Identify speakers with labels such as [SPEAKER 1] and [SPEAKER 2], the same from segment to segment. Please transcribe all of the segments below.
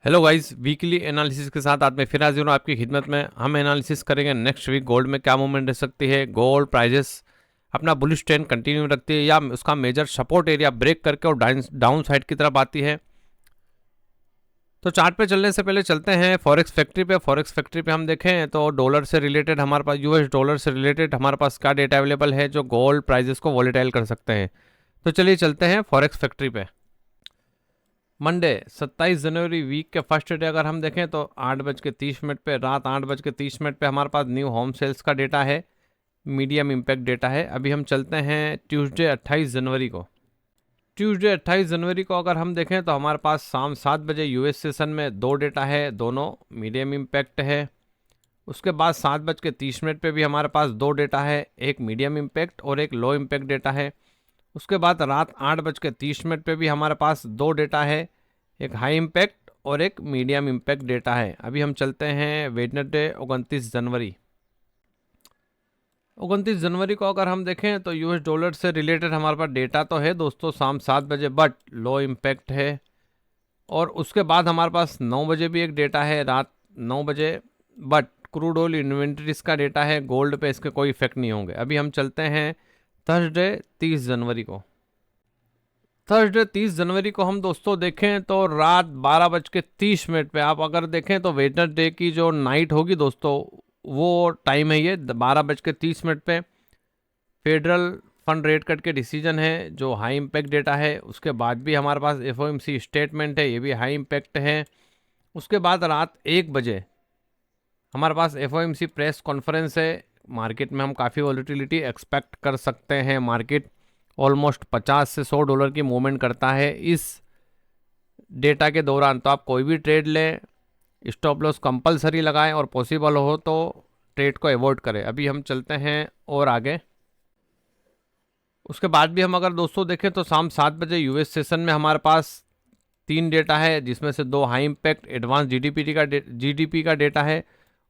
[SPEAKER 1] Hello guys, weekly analysis के साथ आज मैं फिर हाजिर हूँ आपकी खिदमत में। हम एनालिसिस करेंगे नेक्स्ट वीक गोल्ड में क्या मूवमेंट रह सकती है। गोल्ड प्राइजेस अपना बुलिश ट्रेंड कंटिन्यू रखती है या उसका मेजर सपोर्ट एरिया ब्रेक करके और डाउन साइड की तरफ आती है। तो चार्ट पे चलने से पहले चलते हैं फॉरेक्स फैक्ट्री पे। फॉरेक्स फैक्ट्री पे हम देखें तो डॉलर से रिलेटेड हमारे पास यूएस डॉलर से रिलेटेड हमारे पास क्या डेटा अवेलेबल है जो गोल्ड प्राइजेस को वॉलेटाइल कर सकते हैं। तो चलिए चलते हैं फॉरेक्स फैक्ट्री पे। मंडे 27 जनवरी वीक के फर्स्ट डे अगर हम देखें तो 8:30 पे रात 8:30 पे हमारे पास न्यू होम सेल्स का डेटा है, मीडियम इम्पैक्ट डेटा है। अभी हम चलते हैं ट्यूसडे 28 जनवरी को। ट्यूसडे 28 जनवरी को अगर हम देखें तो हमारे पास शाम 7 बजे यूएस सेशन में दो डेटा है, दोनों मीडियम इम्पैक्ट है। उसके बाद 7:30 पे भी हमारे पास दो डेटा है, एक मीडियम इम्पैक्ट और एक लो इम्पैक्ट डेटा है। उसके बाद रात 8:30 पे भी हमारे पास दो डेटा है, एक हाई इम्पैक्ट और एक मीडियम इम्पैक्ट डेटा है। अभी हम चलते हैं वेडनेसडे 29 जनवरी। 29 जनवरी को अगर हम देखें तो यूएस डॉलर से रिलेटेड हमारे पास डेटा तो है दोस्तों शाम 7 बजे, बट लो इम्पैक्ट है। और उसके बाद हमारे पास 9 बजे भी एक डेटा है रात 9 बजे, बट क्रूड ऑयल इन्वेंट्रीज का डेटा है, गोल्ड पे इसके कोई इफेक्ट नहीं होंगे। अभी हम चलते हैं थर्सडे 30 जनवरी को। थर्सडे 30 जनवरी को हम दोस्तों देखें तो रात 12:30 पे आप अगर देखें तो वेडनेसडे की जो नाइट होगी दोस्तों वो टाइम है ये 12:30 पे। फेडरल फंड रेट कट के डिसीजन है जो हाई इम्पैक्ट डेटा है। उसके बाद भी हमारे पास एफओएमसी स्टेटमेंट है, ये भी हाई इम्पैक्ट है। उसके बाद रात 1 बजे हमारे पास एफओएमसी प्रेस कॉन्फ्रेंस है। मार्केट में हम काफ़ी वॉलिटिलिटी एक्सपेक्ट कर सकते हैं। मार्केट ऑलमोस्ट 50 से $100 की मूवमेंट करता है इस डेटा के दौरान। तो आप कोई भी ट्रेड लें, स्टॉप लॉस कंपलसरी लगाएं और पॉसिबल हो तो ट्रेड को अवॉइड करें। अभी हम चलते हैं और आगे। उसके बाद भी हम अगर दोस्तों देखें तो शाम 7 बजे यूएस सेशन में हमारे पास तीन डेटा है, जिसमें से दो हाई इम्पैक्ट एडवांस जीडीपी का डेटा है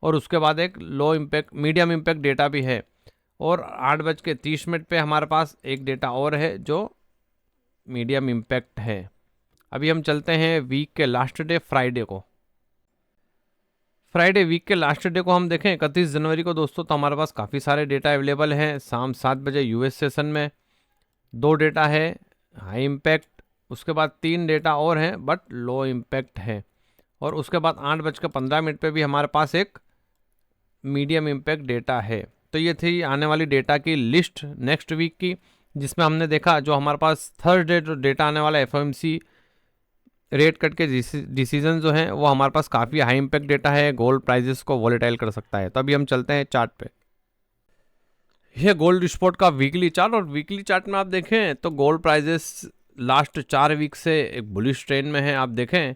[SPEAKER 1] और उसके बाद एक low impact medium impact data भी है। और 8:30 पे हमारे पास एक डेटा और है जो मीडियम इम्पैक्ट है। अभी हम चलते हैं वीक के लास्ट डे फ्राइडे को। फ्राइडे वीक के लास्ट डे को हम देखें 31 जनवरी को दोस्तों, तो हमारे पास काफ़ी सारे डेटा अवेलेबल हैं। शाम 7 बजे यूएस सेशन में दो डेटा है हाई इम्पैक्ट, उसके बाद तीन डेटा और हैं बट लो इम्पैक्ट है। और उसके बाद 8:15 पे भी हमारे पास एक मीडियम इम्पैक्ट डेटा है। तो ये थी आने वाली डेटा की लिस्ट नेक्स्ट वीक की, जिसमें हमने देखा जो हमारे पास थर्सडे जो डेटा आने वाला एफओएमसी रेट कट के डिसीजन जो हैं वो हमारे पास काफ़ी हाई इम्पैक्ट डेटा है, गोल्ड प्राइजेस को वॉलेटाइल कर सकता है। तो अभी हम चलते हैं चार्ट पे। ये गोल्ड स्पॉट का वीकली चार्ट, और वीकली चार्ट में आप देखें तो गोल्ड प्राइजेस लास्ट 4 वीक से एक बुलिश ट्रेंड में है आप देखें।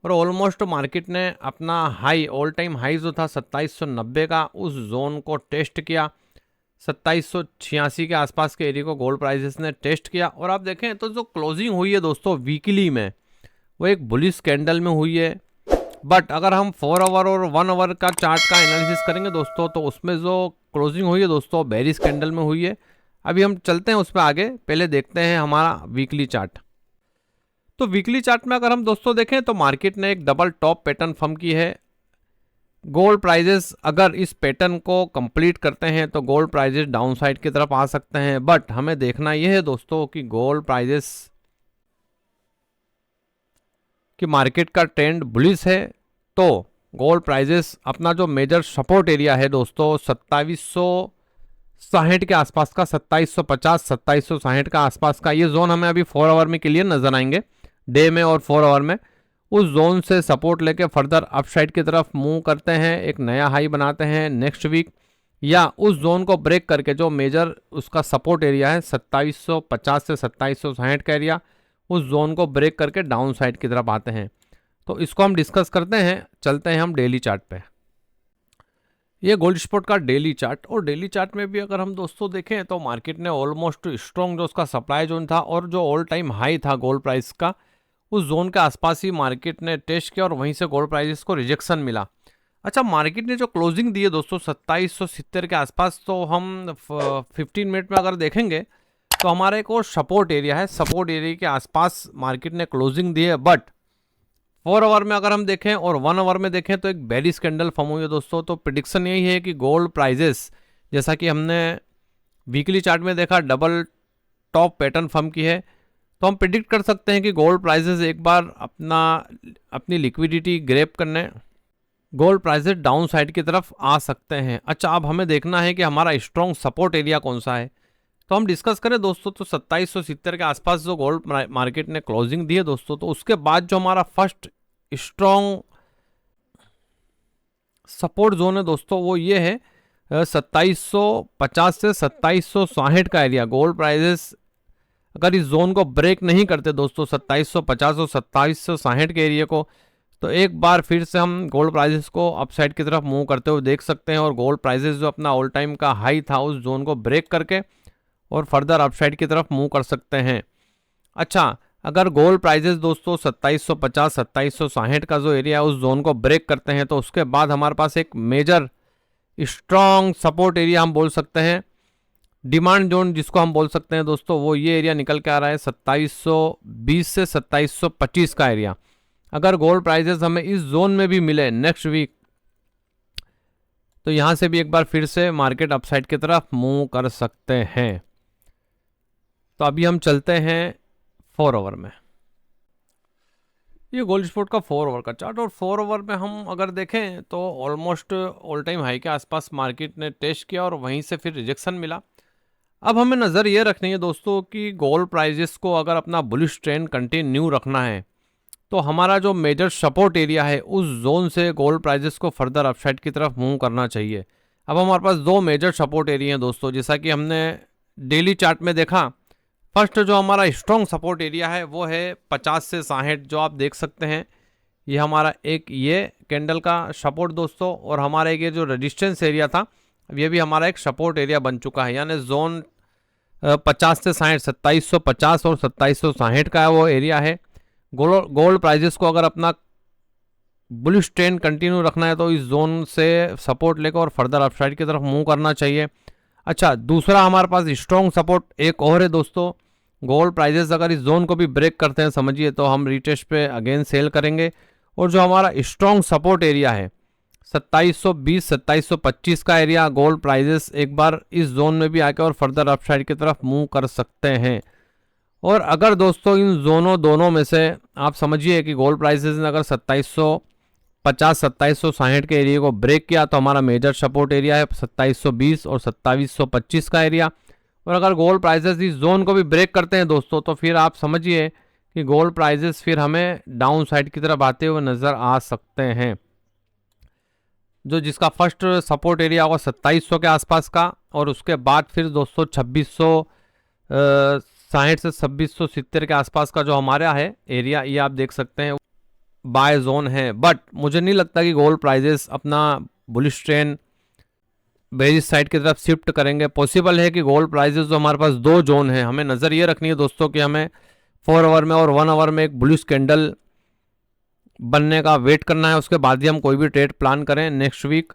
[SPEAKER 1] और ऑलमोस्ट मार्केट ने अपना हाई ऑल टाइम हाई जो था 2790 का, उस जोन को टेस्ट किया। 2786 के आसपास के एरिया को गोल्ड प्राइजेस ने टेस्ट किया। और आप देखें तो जो क्लोजिंग हुई है दोस्तों वीकली में वो एक बुलिश कैंडल में हुई है। बट अगर हम 4 आवर और 1 आवर का चार्ट का एनालिसिस करेंगे दोस्तों तो उसमें जो क्लोजिंग हुई है दोस्तों बेरिश कैंडल में हुई है। अभी हम चलते हैं उसमें आगे, पहले देखते हैं हमारा वीकली चार्ट। तो वीकली चार्ट में अगर हम दोस्तों देखें तो मार्केट ने एक डबल टॉप पैटर्न फॉर्म की है। गोल्ड प्राइजेस अगर इस पैटर्न को कंप्लीट करते हैं तो गोल्ड प्राइजेस डाउन साइड की तरफ आ सकते हैं। बट हमें देखना यह है दोस्तों कि गोल्ड प्राइजेस कि मार्केट का ट्रेंड बुलिश है, तो गोल्ड प्राइजेस अपना जो मेजर सपोर्ट एरिया है दोस्तों 2760 के आसपास का, 2750 2760 का आसपास का ये जोन हमें अभी 4 आवर में क्लियर नजर आएंगे, डे में और 4 आवर में। उस जोन से सपोर्ट लेके फर्दर अपसाइड की तरफ मूव करते हैं, एक नया हाई बनाते हैं नेक्स्ट वीक, या उस जोन को ब्रेक करके जो मेजर उसका सपोर्ट एरिया है 2750 से 2760 का एरिया, उस जोन को ब्रेक करके डाउन साइड की तरफ आते हैं। तो इसको हम डिस्कस करते हैं। चलते हैं हम डेली चार्ट पे। ये गोल्ड स्पॉट का डेली चार्ट, और डेली चार्ट में भी अगर हम दोस्तों देखें तो मार्केट ने ऑलमोस्ट स्ट्रॉन्ग जो उसका सप्लाई जोन था और जो ऑल टाइम हाई था गोल्ड प्राइस का, उस जोन के आसपास ही मार्केट ने टेस्ट किया और वहीं से गोल्ड प्राइस को रिजेक्शन मिला। अच्छा, मार्केट ने जो क्लोजिंग दी है दोस्तों 2770 के आसपास, तो हम 15 मिनट में अगर देखेंगे तो हमारा एक और सपोर्ट एरिया है, सपोर्ट एरिया के आसपास मार्केट ने क्लोजिंग दी है। बट 4 आवर में अगर हम देखें और 1 आवर में देखें तो एक बेरिश कैंडल फॉर्म हुई है दोस्तों। तो प्रिडिक्शन यही है कि गोल्ड प्राइजेस, जैसा कि हमने वीकली चार्ट में देखा, डबल टॉप पैटर्न फॉर्म की है, तो हम प्रिडिक्ट कर सकते हैं कि गोल्ड प्राइजेस एक बार अपनी लिक्विडिटी ग्रैब करने गोल्ड प्राइजेस डाउन साइड की तरफ आ सकते हैं। अच्छा, अब हमें देखना है कि हमारा स्ट्रॉन्ग सपोर्ट एरिया कौन सा है। तो हम डिस्कस करें दोस्तों, तो 2770 के आसपास जो गोल्ड मार्केट ने क्लोजिंग दी है दोस्तों, तो उसके बाद जो हमारा फर्स्ट स्ट्रॉन्ग सपोर्ट जोन है दोस्तों, वो ये है 2750 से 2760 का एरिया। गोल्ड प्राइजेस अगर इस जोन को ब्रेक नहीं करते दोस्तों, 2750 और 2760 के एरिया को, तो एक बार फिर से हम गोल्ड प्राइजेस को अपसाइड की तरफ मूव करते हुए देख सकते हैं। और गोल्ड प्राइजेस जो अपना ऑल टाइम का हाई था, उस जोन को ब्रेक करके और फर्दर अपसाइड की तरफ मूव कर सकते हैं। अच्छा, अगर गोल्ड प्राइजेस दोस्तों 2750 2760 का जो एरिया है उस जोन को ब्रेक करते हैं, तो उसके बाद हमारे पास एक मेजर स्ट्रॉन्ग सपोर्ट एरिया हम बोल सकते हैं, डिमांड जोन जिसको हम बोल सकते हैं दोस्तों, वो ये एरिया निकल के आ रहा है 2720 से 2725 का एरिया। अगर गोल्ड प्राइजेस हमें इस जोन में भी मिले नेक्स्ट वीक, तो यहां से भी एक बार फिर से मार्केट अपसाइड की तरफ मूव कर सकते हैं। तो अभी हम चलते हैं 4 आवर में। ये गोल्ड स्पॉट का 4 आवर का चार्ट, और 4 आवर में हम अगर देखें तो ऑलमोस्ट ऑल टाइम हाई के आसपास मार्केट ने टेस्ट किया और वहीं से फिर रिजेक्शन मिला। अब हमें नज़र ये रखनी है दोस्तों कि गोल्ड प्राइजेस को अगर अपना बुलिश ट्रेंड कंटिन्यू रखना है, तो हमारा जो मेजर सपोर्ट एरिया है उस जोन से गोल्ड प्राइजेस को फर्दर अपसाइड की तरफ मूव करना चाहिए। अब हमारे पास दो मेजर सपोर्ट एरिया हैं दोस्तों, जैसा कि हमने डेली चार्ट में देखा। फर्स्ट जो हमारा स्ट्रॉन्ग सपोर्ट एरिया है वो है 50 से 60, जो आप देख सकते हैं। ये हमारा एक ये कैंडल का सपोर्ट दोस्तों, और हमारा एक ये जो रेजिस्टेंस एरिया था, ये भी हमारा एक सपोर्ट एरिया बन चुका है। यानी जोन 50 से 60, 2750 और 2760 का वो एरिया है। गोल्ड प्राइजेस को अगर अपना बुलिश ट्रेंड कंटिन्यू रखना है, तो इस जोन से सपोर्ट लेकर और फर्दर अपसाइड की तरफ मूव करना चाहिए। अच्छा, दूसरा हमारे पास स्ट्रॉन्ग सपोर्ट एक और है दोस्तों। गोल्ड प्राइजेस अगर इस जोन को भी ब्रेक करते हैं समझिए, तो हम रीटेस्ट पे अगेन सेल करेंगे। और जो हमारा स्ट्रॉन्ग सपोर्ट एरिया है 2720 2725 का एरिया, गोल्ड प्राइजेस एक बार इस जोन में भी आके और फर्दर अपसाइड की तरफ मूव कर सकते हैं। और अगर दोस्तों इन जोनों दोनों में से आप समझिए कि गोल्ड प्राइसेस ने अगर 2750 2760 के एरिया को ब्रेक किया, तो हमारा मेजर सपोर्ट एरिया है 2720 और 2725 का एरिया। और अगर गोल्ड प्राइसेस इस जोन को भी ब्रेक करते हैं दोस्तों, तो फिर आप समझिए कि गोल्ड प्राइसेस फिर हमें डाउन साइड की तरफ आते हुए नज़र आ सकते हैं, जो जिसका फर्स्ट सपोर्ट एरिया होगा 2700 के आसपास का, और उसके बाद फिर दोस्तों 2660 से 2670 के आसपास का जो हमारा है एरिया, ये आप देख सकते हैं बाय जोन है। बट मुझे नहीं लगता कि गोल्ड प्राइजेस अपना बुलिश ट्रेंड बेरिश साइड की तरफ शिफ्ट करेंगे। पॉसिबल है कि गोल्ड प्राइजेस जो हमारे पास दो जोन है, हमें नज़र ये रखनी है दोस्तों कि हमें 4 आवर में और 1 आवर में एक बुलिश कैंडल बनने का वेट करना है, उसके बाद ही हम कोई भी ट्रेड प्लान करें नेक्स्ट वीक।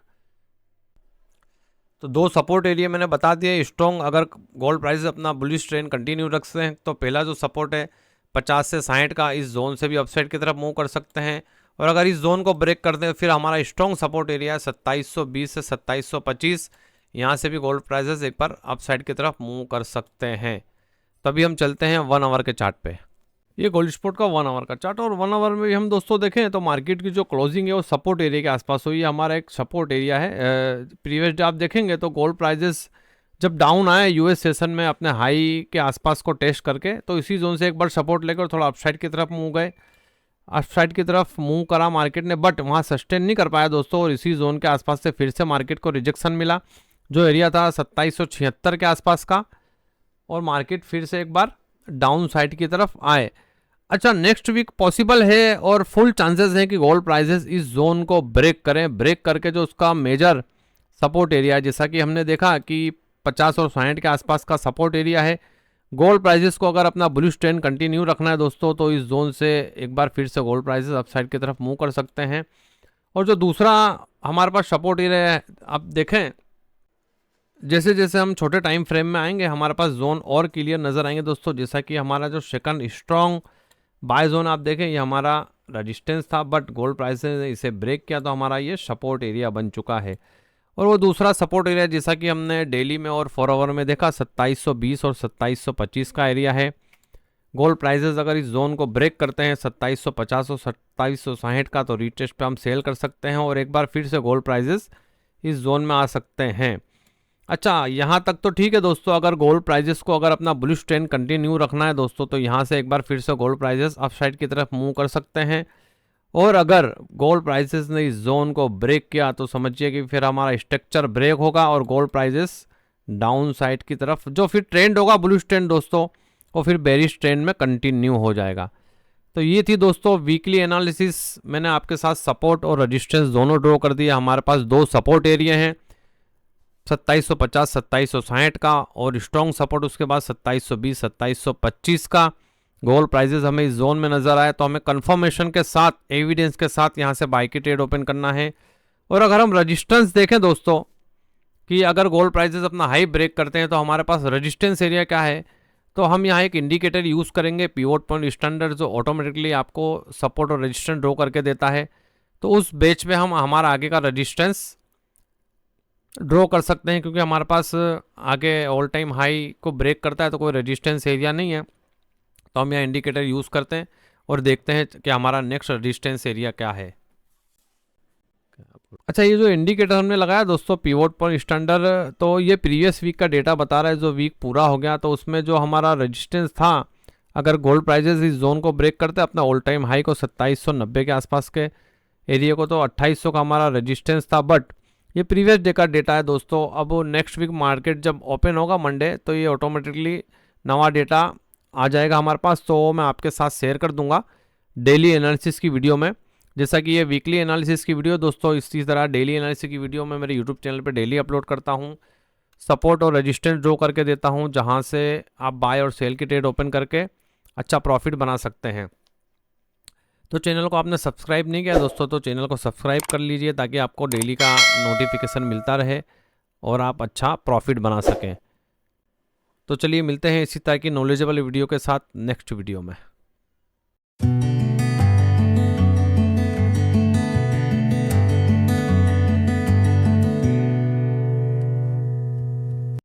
[SPEAKER 1] तो दो सपोर्ट एरिया मैंने बता दिए स्ट्रॉन्ग। अगर गोल्ड प्राइस अपना बुलिश ट्रेंड कंटिन्यू रखते हैं, तो पहला जो सपोर्ट है 50 से 60 का, इस जोन से भी अपसाइड की तरफ मूव कर सकते हैं। और अगर इस जोन को ब्रेक करते हैं, फिर हमारा स्ट्रॉन्ग सपोर्ट एरिया है 2720 से 2725, यहाँ से भी गोल्ड प्राइसेस एक बार अपसाइड की तरफ मूव कर सकते हैं। तो अभी हम चलते हैं 1 आवर के चार्ट पे। ये गोल्ड स्पॉट का 1 आवर का चार्ट, और 1 आवर में भी हम दोस्तों देखें तो मार्केट की जो क्लोजिंग है वो सपोर्ट एरिया के आसपास हुई है। हमारा एक सपोर्ट एरिया है। प्रीवियस डे आप देखेंगे तो गोल्ड प्राइजेस जब डाउन आए यूएस सेशन में अपने हाई के आसपास को टेस्ट करके, तो इसी जोन से एक बार सपोर्ट लेकर थोड़ा अपसाइड की तरफ मूव गए, अपसाइड की तरफ मूव करा मार्केट ने, बट वहाँ सस्टेन नहीं कर पाया दोस्तों। और इसी जोन के आसपास से फिर से मार्केट को रिजेक्शन मिला, जो एरिया था 2776 के आसपास का, और मार्केट फिर से एक बार डाउन साइड की तरफ आए। अच्छा, नेक्स्ट वीक पॉसिबल है और फुल चांसेस हैं कि गोल्ड प्राइसेस इस जोन को ब्रेक करें। ब्रेक करके जो उसका मेजर सपोर्ट एरिया है, जैसा कि हमने देखा कि 50 और 60 के आसपास का सपोर्ट एरिया है, गोल्ड प्राइसेस को अगर अपना बुलिश ट्रेंड कंटिन्यू रखना है दोस्तों, तो इस जोन से एक बार फिर से गोल्ड प्राइसेस अपसाइड की तरफ मूव कर सकते हैं। और जो दूसरा हमारे पास सपोर्ट एरिया है, आप देखें जैसे जैसे हम छोटे टाइम फ्रेम में आएंगे, हमारे पास जोन और क्लियर नज़र आएंगे दोस्तों। जैसा कि हमारा जो सेकंड स्ट्रॉन्ग बाय जोन आप देखें, ये हमारा रेजिस्टेंस था, बट गोल्ड प्राइस ने इसे ब्रेक किया तो हमारा ये सपोर्ट एरिया बन चुका है। और वो दूसरा सपोर्ट एरिया जैसा कि हमने डेली में और 4 आवर में देखा 2720 और 2725 का एरिया है। गोल्ड प्राइसेस अगर इस जोन को ब्रेक करते हैं 2750 और 2760 का, तो रीटेस्ट पे हम सेल कर सकते हैं और एक बार फिर से गोल्ड प्राइसेस इस जोन में आ सकते हैं। अच्छा, यहाँ तक तो ठीक है दोस्तों। अगर गोल्ड प्राइजेस को अगर अपना बुलिश ट्रेंड कंटिन्यू रखना है दोस्तों, तो यहाँ से एक बार फिर से गोल्ड प्राइजेस अपसाइड की तरफ मूव कर सकते हैं। और अगर गोल्ड प्राइजेस ने इस जोन को ब्रेक किया तो समझिए कि फिर हमारा स्ट्रक्चर ब्रेक होगा और गोल्ड प्राइजेस डाउन साइड की तरफ, जो फिर ट्रेंड होगा बुलिश ट्रेंड दोस्तों, वो फिर बेरिश ट्रेंड में कंटिन्यू हो जाएगा। तो ये थी दोस्तों वीकली एनालिसिस। मैंने आपके साथ सपोर्ट और रेजिस्टेंस दोनों ड्रॉ कर दिया। हमारे पास 2 सपोर्ट एरिया हैं, 2750 2760 का, और स्ट्रॉन्ग सपोर्ट उसके बाद 2720 2725 का। गोल्ड प्राइजेस हमें इस जोन में नजर आए तो हमें कंफर्मेशन के साथ, एविडेंस के साथ यहाँ से बाय की ट्रेड ओपन करना है। और अगर हम रेजिस्टेंस देखें दोस्तों कि अगर गोल्ड प्राइजेस अपना हाई ब्रेक करते हैं तो हमारे पास रेजिस्टेंस एरिया क्या है, तो हम यहाँ एक इंडिकेटर यूज़ करेंगे, पिवोट पॉइंट स्टैंडर्ड, जो ऑटोमेटिकली आपको सपोर्ट और रेजिस्टेंस ड्रॉ करके देता है। तो उस बेच पे हम हमारा आगे का रेजिस्टेंस ड्रॉ कर सकते हैं, क्योंकि हमारे पास आगे ऑल टाइम हाई को ब्रेक करता है तो कोई रेजिस्टेंस एरिया नहीं है। तो हम यहाँ इंडिकेटर यूज़ करते हैं और देखते हैं कि हमारा नेक्स्ट रेजिस्टेंस एरिया क्या है। अच्छा, ये जो इंडिकेटर हमने लगाया दोस्तों पिवोट पॉइंट स्टैंडर्ड, तो ये प्रीवियस वीक का डेटा बता रहा है। जो वीक पूरा हो गया तो उसमें जो हमारा रेजिस्टेंस था, अगर गोल्ड प्राइजेस इस जोन को ब्रेक करते अपना ऑल टाइम हाई को 2790 के आसपास के एरिया को, तो 2800 का हमारा रेजिस्टेंस था। बट ये प्रीवियस डे का डेटा है दोस्तों। अब नेक्स्ट वीक मार्केट जब ओपन होगा मंडे, तो ये ऑटोमेटिकली नवा डेटा आ जाएगा हमारे पास, तो मैं आपके साथ शेयर कर दूंगा डेली एनालिसिस की वीडियो में। जैसा कि ये वीकली एनालिसिस की वीडियो दोस्तों, इसी तरह डेली एनालिसिस की वीडियो मैं मेरे यूट्यूब चैनल पे डेली अपलोड करता हूँ। सपोर्ट और रेजिस्टेंस ड्रॉ करके देता हूँ, जहाँ से आप बाय और सेल की ट्रेड ओपन करके अच्छा प्रॉफिट बना सकते हैं। तो चैनल को आपने सब्सक्राइब नहीं किया दोस्तों, तो चैनल को सब्सक्राइब कर लीजिए ताकि आपको डेली का नोटिफिकेशन मिलता रहे और आप अच्छा प्रॉफिट बना सकें। तो चलिए मिलते हैं इसी तरह की नॉलेजेबल वीडियो के साथ नेक्स्ट वीडियो में।